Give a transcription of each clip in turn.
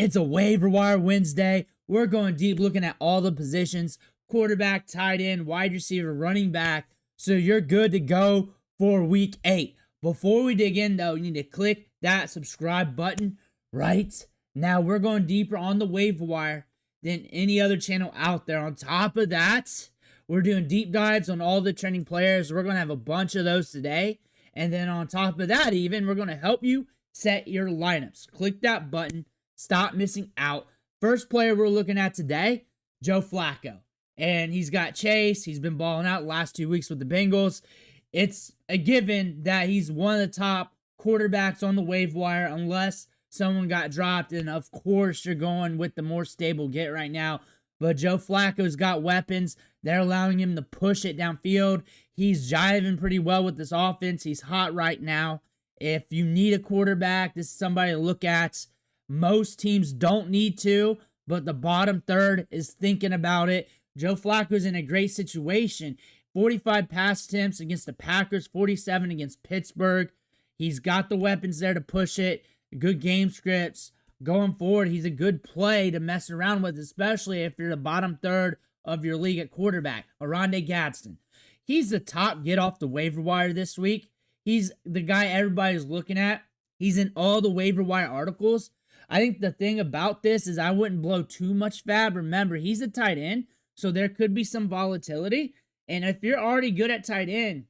It's a waiver wire Wednesday. We're going deep looking at all the positions, quarterback, tight end, wide receiver, running back. So you're good to go for week 8. Before we dig in though, you need to click that subscribe button right now. We're going deeper on the waiver wire than any other channel out there. On top of that, we're doing deep dives on all the trending players. We're going to have a bunch of those today. And then on top of that even, we're going to help you set your lineups. Click that button. Stop missing out. First player we're looking at today, Joe Flacco. And he's got Chase. He's been balling out the last 2 weeks with the Bengals. It's a given that he's one of the top quarterbacks on the waiver wire unless someone got dropped. And of course, you're going with the more stable get right now. But Joe Flacco's got weapons. They're allowing him to push it downfield. He's jiving pretty well with this offense. He's hot right now. If you need a quarterback, this is somebody to look at. Most teams don't need to, but the bottom third is thinking about it. Joe Flacco's in a great situation. 45 pass attempts against the Packers, 47 against Pittsburgh. He's got the weapons there to push it. Good game scripts. Going forward, he's a good play to mess around with, especially if you're the bottom third of your league at quarterback. Oronde Gadsden. He's the top get off the waiver wire this week. He's the guy everybody's looking at. He's in all the waiver wire articles. I think the thing about this is I wouldn't blow too much fab. Remember, he's a tight end, so there could be some volatility. And if you're already good at tight end,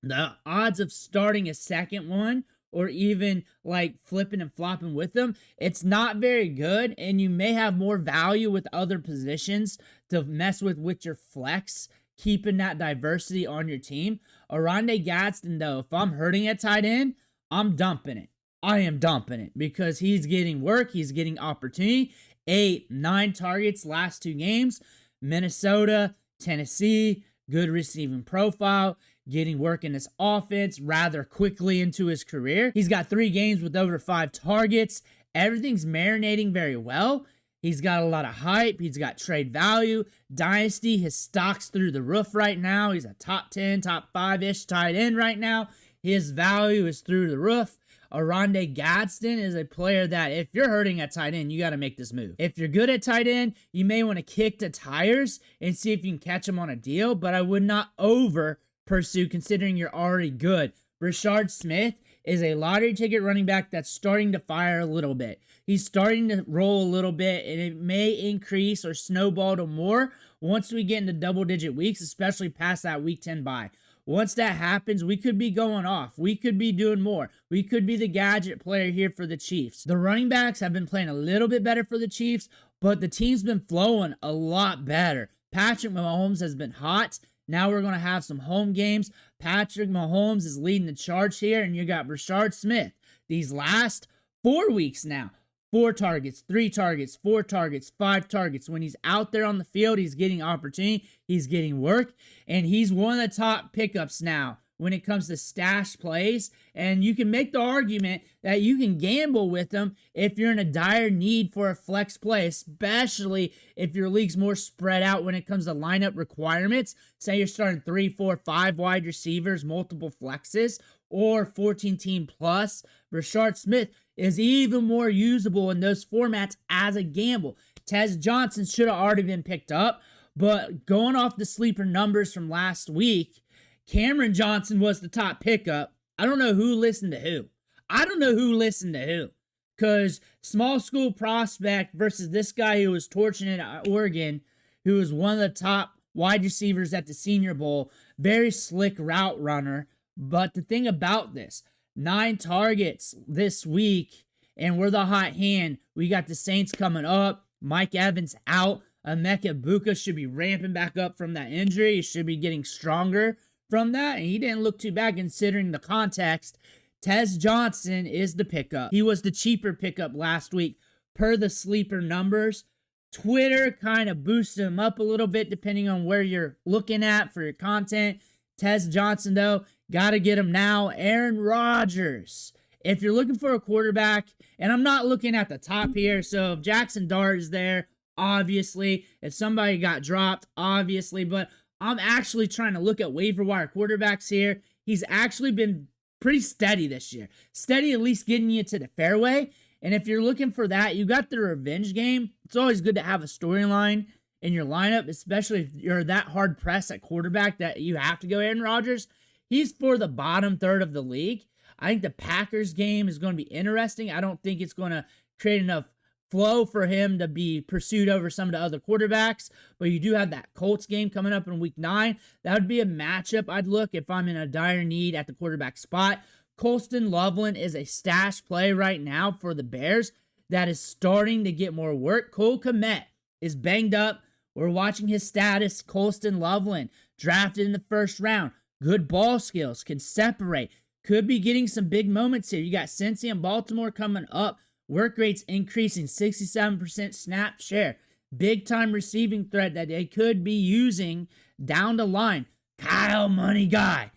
the odds of starting a second one or even like flipping and flopping with them, it's not very good. And you may have more value with other positions to mess with your flex, keeping that diversity on your team. Oronde Gadsden, though, if I'm hurting at tight end, I'm dumping it. I am dumping it because he's getting work. He's getting opportunity. 8, 9 targets last 2 games. Minnesota, Tennessee, good receiving profile. Getting work in this offense rather quickly into his career. He's got 3 games with over 5 targets. Everything's marinating very well. He's got a lot of hype. He's got trade value. Dynasty, his stock's through the roof right now. He's a top 10, top 5-ish tight end right now. His value is through the roof. Oronde Gadsden is a player that if you're hurting at tight end, you got to make this move. If you're good at tight end, you may want to kick the tires and see if you can catch him on a deal, but I would not over pursue considering you're already good. Brashard Smith is a lottery ticket running back that's starting to fire a little bit. He's starting to roll a little bit, and it may increase or snowball to more once we get into double-digit weeks, especially past that week 10 bye. Once that happens, we could be going off. We could be doing more. We could be the gadget player here for the Chiefs. The running backs have been playing a little bit better for the Chiefs, but the team's been flowing a lot better. Patrick Mahomes has been hot. Now we're going to have some home games. Patrick Mahomes is leading the charge here, and you got Brashard Smith. These last 4 weeks now, 4 targets, 3 targets, 4 targets, 5 targets. When he's out there on the field, he's getting opportunity, he's getting work, and he's one of the top pickups now when it comes to stash plays. And you can make the argument that you can gamble with him if you're in a dire need for a flex play, especially if your league's more spread out when it comes to lineup requirements. Say you're starting 3, 4, 5 wide receivers, multiple flexes, or 14 team plus. Brashard Smith is even more usable in those formats as a gamble. Tez Johnson should have already been picked up, but going off the sleeper numbers from last week, Cameron Johnson was the top pickup. I don't know who listened to who. Because small school prospect versus this guy who was torching it at Oregon, who was one of the top wide receivers at the Senior Bowl. Very slick route runner. But the thing about this, 9 targets this week, and we're the hot hand. We got the Saints coming up. Mike Evans out. Emeka Boutte should be ramping back up from that injury. He should be getting stronger from that, and he didn't look too bad considering the context. Tez Johnson is the pickup. He was the cheaper pickup last week per the sleeper numbers. Twitter kind of boosted him up a little bit depending on where you're looking at for your content. Tez Johnson, though, got to get him now. Aaron Rodgers. If you're looking for a quarterback, and I'm not looking at the top here, so if Jackson Dart is there, obviously. If somebody got dropped, obviously. But I'm actually trying to look at waiver wire quarterbacks here. He's actually been pretty steady this year. Steady at least getting you to the fairway. And if you're looking for that, you got the revenge game. It's always good to have a storyline in your lineup, especially if you're that hard pressed at quarterback that you have to go Aaron Rodgers. He's for the bottom third of the league. I think the Packers game is going to be interesting. I don't think it's going to create enough flow for him to be pursued over some of the other quarterbacks, but you do have that Colts game coming up in week 9. That would be a matchup I'd look if I'm in a dire need at the quarterback spot. Colston Loveland is a stash play right now for the Bears that is starting to get more work. Cole Kmet is banged up. We're watching his status. Colston Loveland, drafted in the first round. Good ball skills, can separate. Could be getting some big moments here. You got Cincy and Baltimore coming up. Work rates increasing, 67% snap share. Big time receiving threat that they could be using down the line. Kyle Money Guy.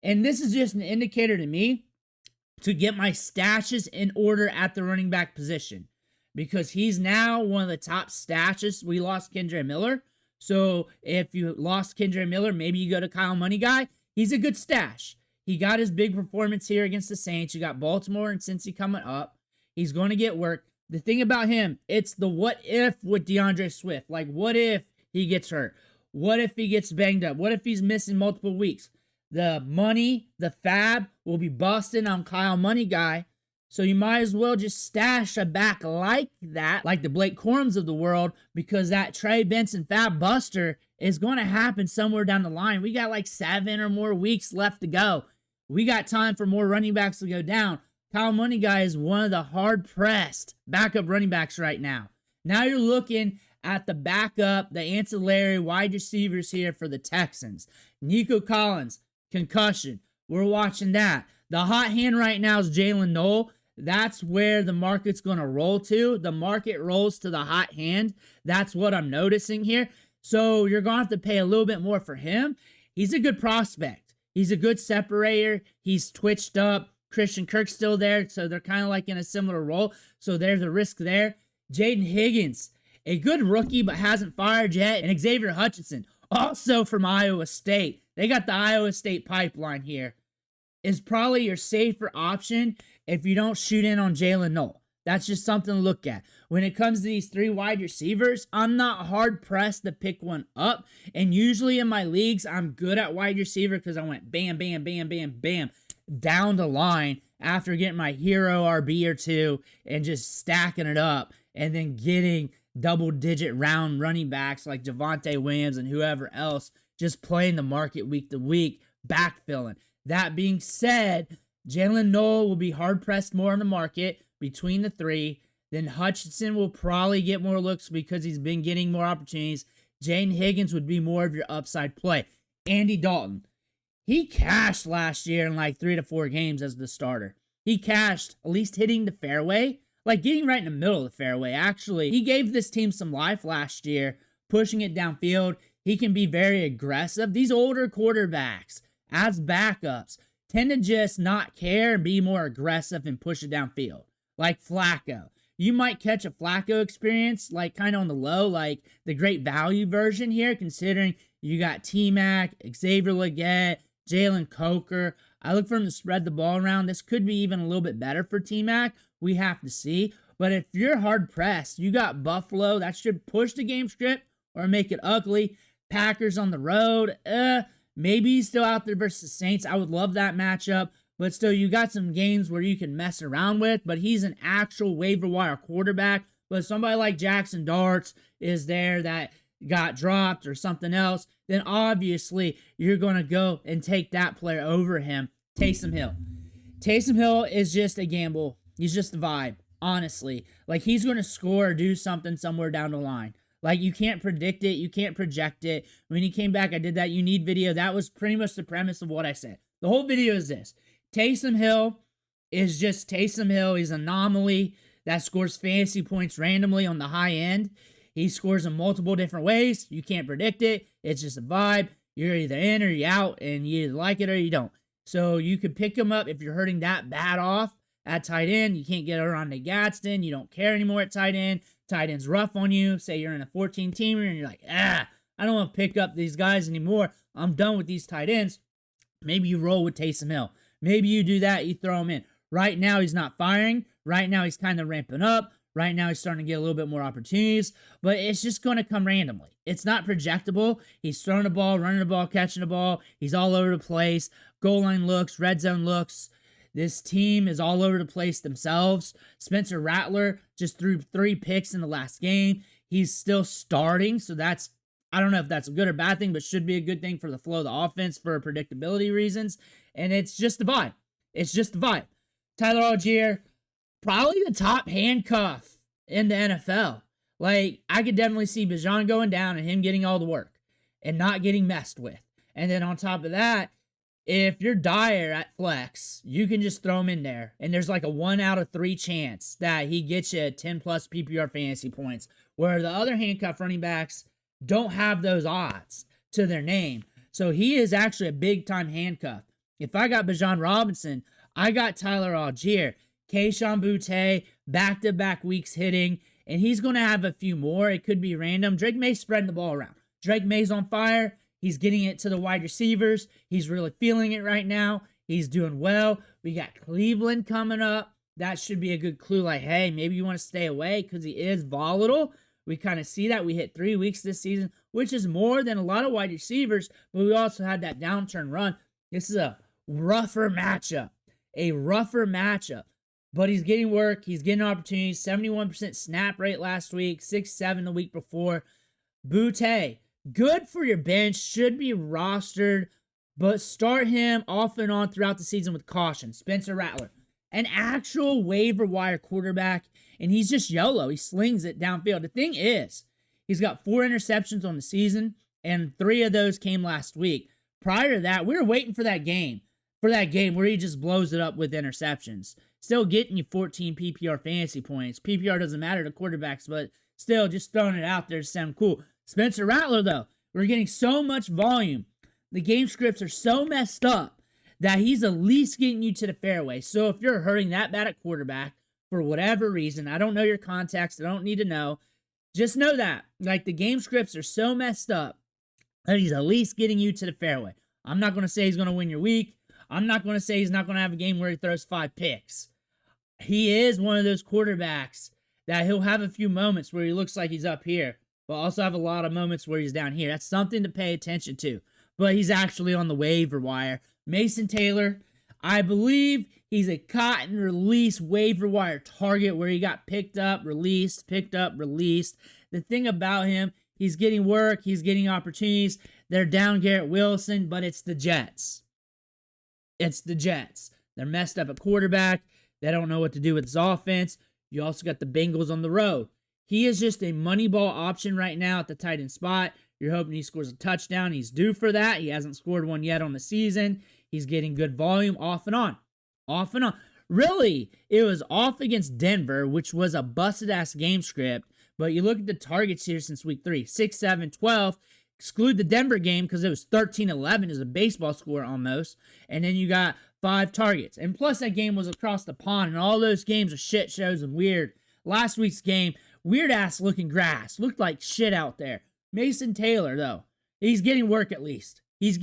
And this is just an indicator to me to get my stashes in order at the running back position, because he's now one of the top stashes. We lost Kendre Miller. So if you lost Kendre Miller, maybe you go to Kyle Money Guy. He's a good stash. He got his big performance here against the Saints. You got Baltimore and Cincy coming up. He's going to get work. The thing about him, it's the what if with DeAndre Swift. Like, what if he gets hurt? What if he gets banged up? What if he's missing multiple weeks? The money, the fab will be busting on Kyle Money Guy. So you might as well just stash a back like that, like the Blake Corums of the world, because that Trey Benson fab buster is going to happen somewhere down the line. We got like 7 or more weeks left to go. We got time for more running backs to go down. Kyle Money Guy is one of the hard-pressed backup running backs right now. Now you're looking at the backup, the ancillary wide receivers here for the Texans. Nico Collins, concussion. We're watching that. The hot hand right now is Jalen Noel. That's where the market's going to roll to. The market rolls to the hot hand. That's what I'm noticing here. So you're going to have to pay a little bit more for him. He's a good prospect. He's a good separator. He's twitched up. Christian Kirk's still there, so they're kind of like in a similar role. So there's a risk there. Jayden Higgins, a good rookie but hasn't fired yet. And Xavier Hutchinson, also from Iowa State. They got the Iowa State pipeline here. Is probably your safer option if you don't shoot in on Jalen Noel. That's just something to look at. When it comes to these 3 wide receivers, I'm not hard-pressed to pick one up. And usually in my leagues, I'm good at wide receiver because I went bam, bam, bam, bam, bam down the line after getting my hero RB or 2 and just stacking it up and then getting double-digit round running backs like Javonte Williams and whoever else just playing the market week to week, backfilling. That being said, Jalen Noel will be hard-pressed more on the market between the 3. Then Hutchinson will probably get more looks because he's been getting more opportunities. Jayden Higgins would be more of your upside play. Andy Dalton. He cashed last year in like 3 to 4 games as the starter. He cashed, at least hitting the fairway, like getting right in the middle of the fairway, actually. He gave this team some life last year, pushing it downfield. He can be very aggressive. These older quarterbacks, as backups, tend to just not care and be more aggressive and push it downfield. Like Flacco. You might catch a Flacco experience, like kind of on the low, like the great value version here, considering you got T-Mac, Xavier Legette, Jalen Coker. I look for him to spread the ball around. This could be even a little bit better for T-Mac. We have to see. But if you're hard-pressed, you got Buffalo. That should push the game script or make it ugly. Packers on the road. Maybe he's still out there versus the Saints. I would love that matchup. But still, you got some games where you can mess around with. But he's an actual waiver wire quarterback. But somebody like Jackson Darts is there that got dropped or something else, then obviously you're going to go and take that player over him. Taysom Hill. Taysom Hill is just a gamble. He's just a vibe, honestly. Like, he's going to score or do something somewhere down the line. Like, you can't predict it. You can't project it. When he came back, I did that You Need video. That was pretty much the premise of what I said. The whole video is this. Taysom Hill is just Taysom Hill. He's an anomaly that scores fantasy points randomly on the high end. He scores in multiple different ways. You can't predict it. It's just a vibe. You're either in or you're out, and you either like it or you don't. So you could pick him up if you're hurting that bad off at tight end. You can't get Oronde Gadsden. You don't care anymore at tight end. Tight end's rough on you. Say you're in a 14-teamer, and you're like, I don't want to pick up these guys anymore. I'm done with these tight ends. Maybe you roll with Taysom Hill. Maybe you do that. You throw him in. Right now, he's not firing. Right now, he's kind of ramping up. Right now, he's starting to get a little bit more opportunities, but it's just going to come randomly. It's not projectable. He's throwing the ball, running the ball, catching the ball. He's all over the place. Goal line looks, red zone looks. This team is all over the place themselves. Spencer Rattler just threw 3 picks in the last game. He's still starting, so that's, I don't know if that's a good or bad thing, but should be a good thing for the flow of the offense for predictability reasons. And it's just the vibe. It's just the vibe. Tyler Allgeier, probably the top handcuff in the NFL. Like, I could definitely see Bijan going down and him getting all the work and not getting messed with. And then on top of that, if you're dire at flex, you can just throw him in there. And there's like a 1 out of 3 chance that he gets you 10 plus PPR fantasy points. Where the other handcuff running backs don't have those odds to their name. So he is actually a big time handcuff. If I got Bijan Robinson, I got Tyler Allgeier, Kayshon Boutte, back-to-back weeks hitting, and he's going to have a few more. It could be random. Drake May's spreading the ball around. Drake May's on fire. He's getting it to the wide receivers. He's really feeling it right now. He's doing well. We got Cleveland coming up. That should be a good clue, like, hey, maybe you want to stay away because he is volatile. We kind of see that. We hit 3 weeks this season, which is more than a lot of wide receivers, but we also had that downturn run. This is a rougher matchup. But he's getting work. He's getting opportunities. 71% snap rate last week. 6-7 the week before. Boutte, good for your bench. Should be rostered. But start him off and on throughout the season with caution. Spencer Rattler, an actual waiver wire quarterback. And he's just YOLO. He slings it downfield. The thing is, he's got 4 interceptions on the season. And 3 of those came last week. Prior to that, we were waiting for that game. Where he just blows it up with interceptions. Still getting you 14 PPR fantasy points. PPR doesn't matter to quarterbacks, but still just throwing it out there to sound cool. Spencer Rattler, though, we're getting so much volume. The game scripts are so messed up that he's at least getting you to the fairway. So if you're hurting that bad at quarterback for whatever reason, I don't know your context, I don't need to know. Just know that. Like, the game scripts are so messed up that he's at least getting you to the fairway. I'm not going to say he's going to win your week. I'm not going to say he's not going to have a game where he throws 5 picks. He is one of those quarterbacks that he'll have a few moments where he looks like he's up here, but also have a lot of moments where he's down here. That's something to pay attention to. But he's actually on the waiver wire. Mason Taylor, I believe he's a cut and release waiver wire target where he got picked up, released, picked up, released. The thing about him, he's getting work, he's getting opportunities. They're down Garrett Wilson, but it's the Jets. It's the Jets. They're messed up at quarterback. They don't know what to do with his offense. You also got the Bengals on the road. He is just a money ball option right now at the tight end spot. You're hoping he scores a touchdown. He's due for that. He hasn't scored one yet on the season. He's getting good volume off and on. Off and on. Really, it was off against Denver, which was a busted-ass game script. But you look at the targets here since week 3. 6, 7, 12. Exclude the Denver game because it was 13-11 as a baseball score almost. And then you got 5 targets. And plus that game was across the pond. And all those games are shit shows and weird. Last week's game, weird-ass looking grass. Looked like shit out there. Mason Taylor, though, he's getting work at least. He's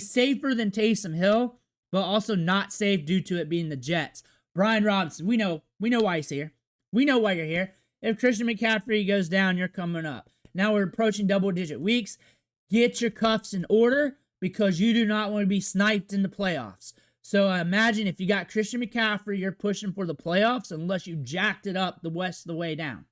safer than Taysom Hill, but also not safe due to it being the Jets. Brian Robinson, we know why he's here. We know why you're here. If Christian McCaffrey goes down, you're coming up. Now we're approaching double-digit weeks. Get your cuffs in order because you do not want to be sniped in the playoffs. So imagine if you got Christian McCaffrey, you're pushing for the playoffs unless you jacked it up the rest of the way down.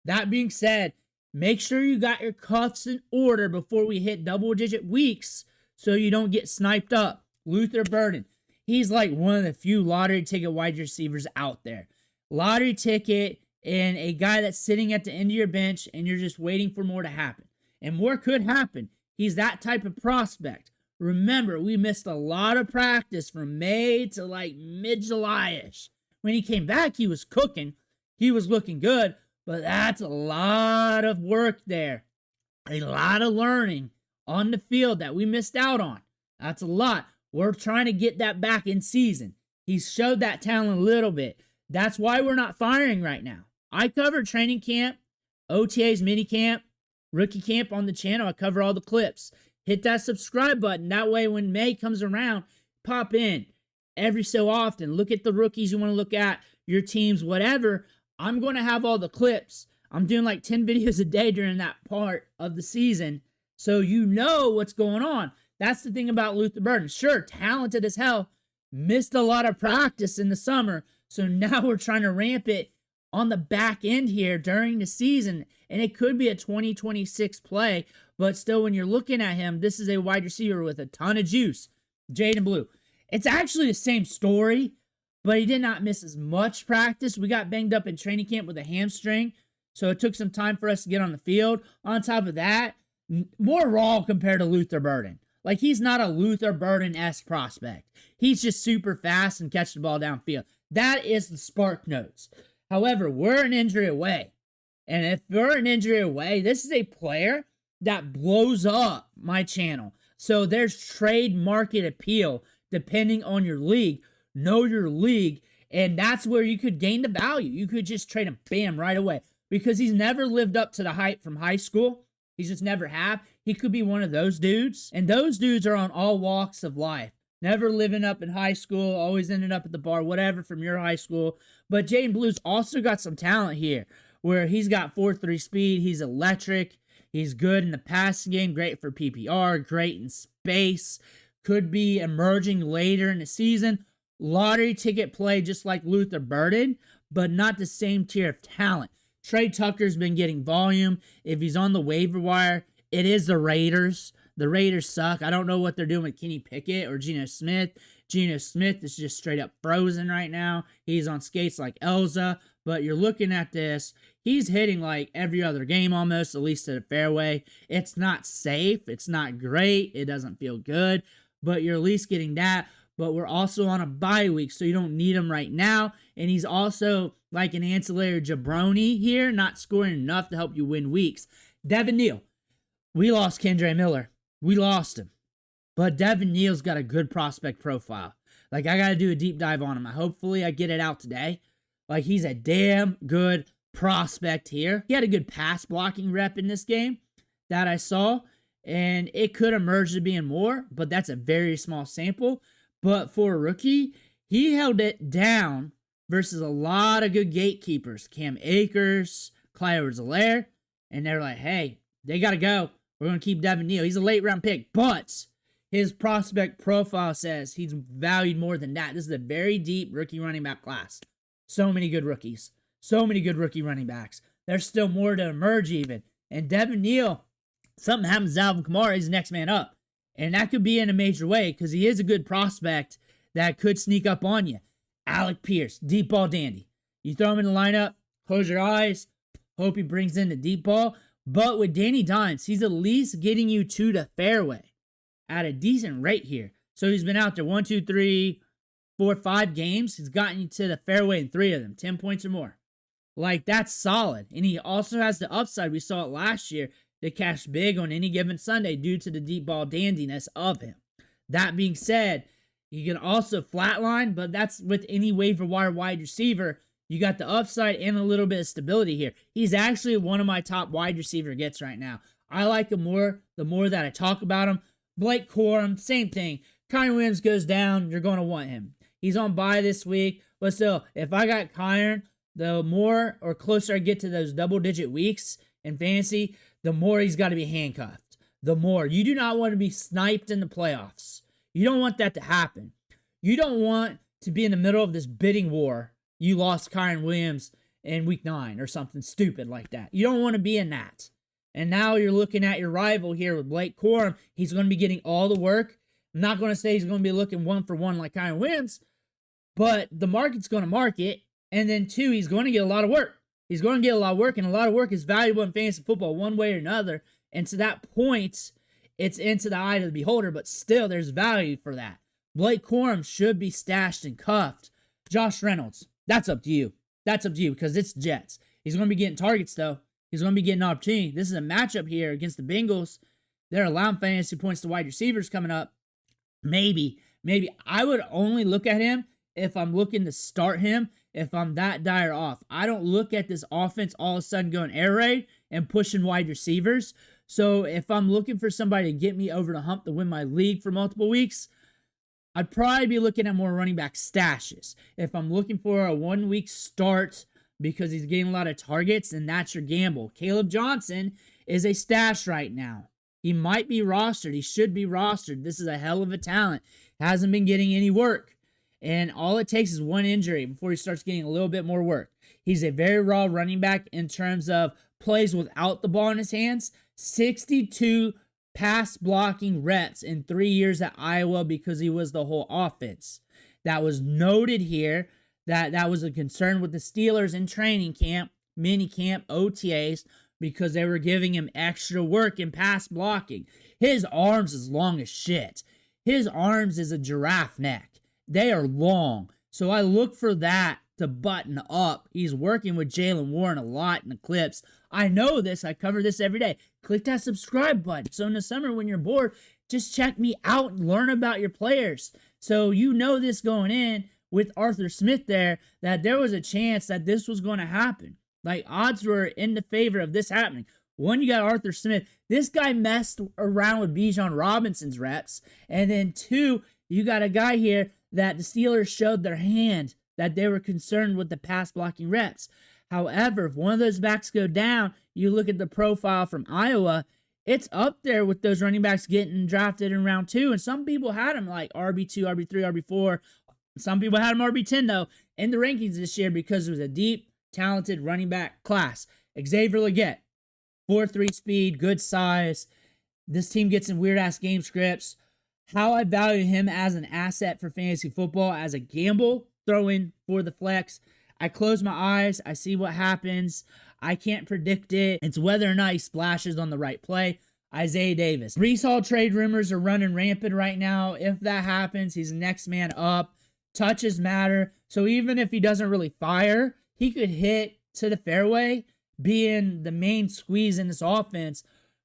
That being said, make sure you got your cuffs in order before we hit double-digit weeks so you don't get sniped up. Luther Burden, he's like one of the few lottery ticket wide receivers out there. Lottery ticket and a guy that's sitting at the end of your bench and you're just waiting for more to happen. And more could happen. He's that type of prospect. Remember, we missed a lot of practice from May to like mid-July-ish. When he came back, he was cooking. He was looking good, but that's a lot of work there. A lot of learning on the field that we missed out on. That's a lot. We're trying to get that back in season. He's showed that talent a little bit. That's why we're not firing right now. I cover training camp, OTAs, mini camp, rookie camp on the channel. I cover all the clips. Hit that subscribe button. That way when May comes around, pop in. every so often. Look at the rookies you want to look at, your teams, whatever. I'm going to have all the clips. I'm doing like 10 videos a day during that part of the season, so you know what's going on. That's the thing about Luther Burden. Sure, talented as hell, missed a lot of practice in the summer, so now we're trying to ramp it on the back end here during the season, and it could be a 2026 play, but still, when you're looking at him, this is a wide receiver with a ton of juice. Jayden Blue. It's actually the same story, but he did not miss as much practice. We got banged up in training camp with a hamstring, so it took some time for us to get on the field. On top of that, more raw compared to Luther Burden. Like, he's not a Luther Burden-esque prospect. He's just super fast and catch the ball downfield. That is the spark notes. However, we're an injury away. And if we're an injury away, this is a player that blows up my channel. So there's trade market appeal depending on your league. Know your league, and that's where you could gain the value. You could just trade him, bam, right away. Because he's never lived up to the hype from high school. He's just never have. He could be one of those dudes. And those dudes are on all walks of life. Never living up in high school, always ended up at the bar, whatever from your high school. But Jayden Blue's also got some talent here, where he's got 4.3 speed, he's electric, he's good in the passing game, great for PPR, great in space, could be emerging later in the season. Lottery ticket play just like Luther Burden, but not the same tier of talent. Trey Tucker's been getting volume. If he's on the waiver wire, it is the Raiders. The Raiders suck. I don't know what they're doing with Kenny Pickett or Geno Smith. Geno Smith is just straight up frozen right now. He's on skates like Elza. But you're looking at this. He's hitting like every other game almost, at least to the fairway. It's not safe. It's not great. It doesn't feel good. But you're at least getting that. But we're also on a bye week, so you don't need him right now. And he's also like an ancillary jabroni here, not scoring enough to help you win weeks. Devin Neal. We lost Kendre Miller. We lost him. But Devin Neal's got a good prospect profile. Like, I got to do a deep dive on him. Hopefully, I get it out today. Like, he's a damn good prospect here. He had a good pass blocking rep in this game that I saw. And it could emerge to being more, but that's a very small sample. But for a rookie, he held it down versus a lot of good gatekeepers. Cam Akers, Clyde Edwards-Helaire. And they're like, hey, they got to go. We're going to keep Devin Neal. He's a late round pick, but his prospect profile says he's valued more than that. This is a very deep rookie running back class. So many good rookies. So many good rookie running backs. There's still more to emerge even. And Devin Neal, something happens to Alvin Kamara, he's the next man up. And that could be in a major way because he is a good prospect that could sneak up on you. Alec Pierce, deep ball dandy. You throw him in the lineup, close your eyes, hope he brings in the deep ball. But with Danny Dimes, he's at least getting you to the fairway at a decent rate here. So he's been out there 1, 2, 3, 4, 5 games. He's gotten you to the fairway in 3 of them, 10 points or more. Like, that's solid. And he also has the upside. We saw it last year to cash big on any given Sunday due to the deep ball dandiness of him. That being said, you can also flatline, but that's with any waiver wire wide receiver. You got the upside and a little bit of stability here. He's actually one of my top wide receiver gets right now. I like him more the more that I talk about him. Blake Corum, same thing. Kyron Williams goes down, you're going to want him. He's on bye this week, but still, if I got Kyron, the more or closer I get to those double-digit weeks in fantasy, the more he's got to be handcuffed. The more. You do not want to be sniped in the playoffs. You don't want that to happen. You don't want to be in the middle of this bidding war. You lost Kyron Williams in week 9 or something stupid like that. You don't want to be in that. And now you're looking at your rival here with Blake Corum. He's going to be getting all the work. I'm not going to say he's going to be looking 1-for-1 like Kyron Williams, but the market's going to market. And then 2, he's going to get a lot of work. He's going to get a lot of work, and a lot of work is valuable in fantasy football one way or another. And to that point, it's into the eye of the beholder, but still there's value for that. Blake Corum should be stashed and cuffed. Josh Reynolds. That's up to you. That's up to you because it's Jets. He's going to be getting targets, though. He's going to be getting an opportunity. This is a matchup here against the Bengals. They're allowing fantasy points to wide receivers coming up. Maybe. I would only look at him if I'm looking to start him, if I'm that dire off. I don't look at this offense all of a sudden going air raid and pushing wide receivers. So if I'm looking for somebody to get me over the hump to win my league for multiple weeks, I'd probably be looking at more running back stashes. If I'm looking for a 1 week start because he's getting a lot of targets, then that's your gamble. Caleb Johnson is a stash right now. He might be rostered. He should be rostered. This is a hell of a talent. Hasn't been getting any work. And all it takes is one injury before he starts getting a little bit more work. He's a very raw running back in terms of plays without the ball in his hands. 62 pass blocking reps in 3 years at Iowa because he was the whole offense. That was noted here. That was a concern with the Steelers in training camp, mini camp, OTAs, because they were giving him extra work in pass blocking. His arms is long as shit. His arms is a giraffe neck. They are long. So I look for that to button up. He's working with Jaylen Warren a lot in the clips. I know this. I cover this every day. Click that subscribe button. So in the summer when you're bored, just check me out and learn about your players. So you know this going in with Arthur Smith there, that there was a chance that this was going to happen. Like, odds were in the favor of this happening. One, you got Arthur Smith. This guy messed around with Bijan Robinson's reps. And then two, you got a guy here that the Steelers showed their hand that they were concerned with the pass blocking reps. However, if one of those backs go down, you look at the profile from Iowa, it's up there with those running backs getting drafted in round 2. And some people had him like RB2, RB3, RB4. Some people had him RB10, though, in the rankings this year because it was a deep, talented running back class. Xavier Legette, 4.3 speed, good size. This team gets in weird-ass game scripts. How I value him as an asset for fantasy football, as a gamble, throw in for the flex. I close my eyes. I see what happens. I can't predict it. It's whether or not he splashes on the right play. Isaiah Davis. Breece Hall trade rumors are running rampant right now. If that happens, he's the next man up. Touches matter. So even if he doesn't really fire, he could hit to the fairway, being the main squeeze in this offense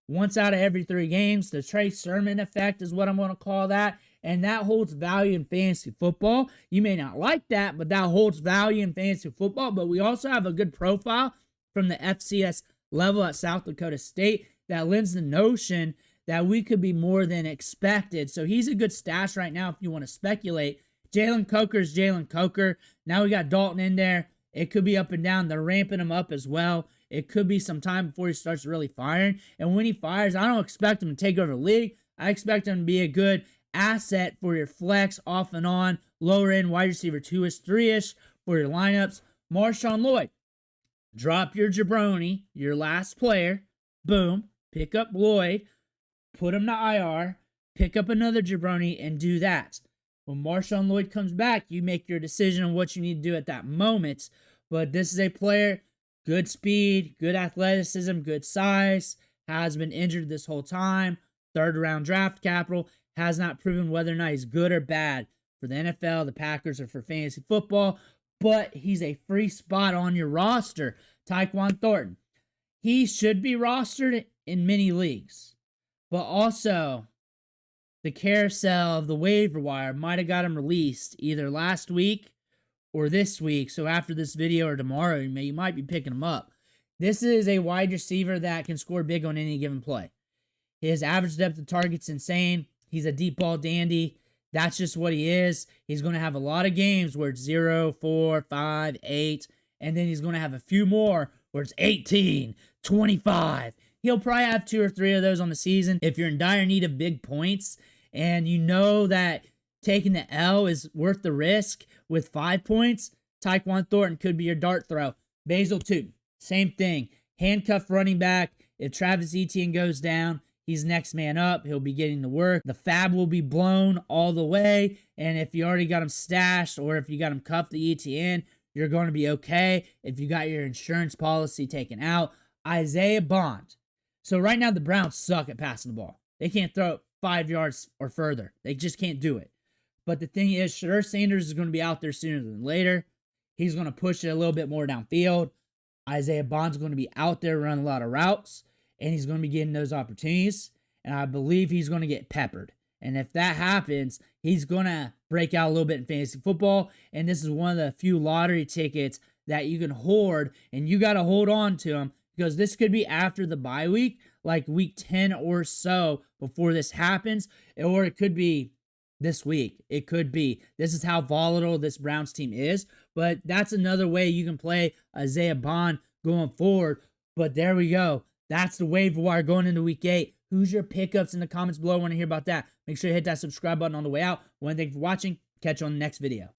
once out of every 3 games. The Trey Sermon effect is what I'm going to call that. And that holds value in fantasy football. You may not like that, but that holds value in fantasy football. But we also have a good profile from the FCS level at South Dakota State that lends the notion that we could be more than expected. So he's a good stash right now if you want to speculate. Jalen Coker's Jalen Coker. Now we got Dalton in there. It could be up and down. They're ramping him up as well. It could be some time before he starts really firing. And when he fires, I don't expect him to take over the league. I expect him to be a good asset for your flex, off and on, lower end wide receiver 2-ish, 3-ish for your lineups. MarShawn Lloyd. Drop your jabroni, your last player. Boom. Pick up Lloyd. Put him to IR. Pick up another jabroni and do that. When MarShawn Lloyd comes back, you make your decision on what you need to do at that moment. But this is a player, good speed, good athleticism, good size, has been injured this whole time, 3rd round draft capital, has not proven whether or not he's good or bad for the NFL, the Packers, or for fantasy football, but he's a free spot on your roster. Tyquan Thornton. He should be rostered in many leagues, but also the carousel of the waiver wire might have got him released either last week or this week. So after this video or tomorrow, you might be picking him up. This is a wide receiver that can score big on any given play. His average depth of target's insane. He's a deep ball dandy. That's just what he is. He's going to have a lot of games where it's 0, 4, 5, 8, and then he's going to have a few more where it's 18, 25. He'll probably have 2 or 3 of those on the season. If you're in dire need of big points, and you know that taking the L is worth the risk with 5 points, Tyquan Thornton could be your dart throw. Basil 2, same thing. Handcuff running back. If Travis Etienne goes down, he's next man up. He'll be getting to work. The fab will be blown all the way. And if you already got him stashed or if you got him cuffed to Etienne, you're going to be okay. If you got your insurance policy taken out. Isaiah Bond. So right now the Browns suck at passing the ball. They can't throw it 5 yards or further. They just can't do it. But the thing is, Shedeur Sanders is going to be out there sooner than later. He's going to push it a little bit more downfield. Isaiah Bond's going to be out there running a lot of routes, and he's going to be getting those opportunities. And I believe he's going to get peppered. And if that happens, he's going to break out a little bit in fantasy football. And this is one of the few lottery tickets that you can hoard, and you got to hold on to them because this could be after the bye week, like week 10 or so before this happens, or it could be this week. It could be. This is how volatile this Browns team is. But that's another way you can play Isaiah Bond going forward. But there we go. That's the waiver wire going into week 8. Who's your pickups in the comments below? I want to hear about that. Make sure you hit that subscribe button on the way out. One thing for watching. Catch you on the next video.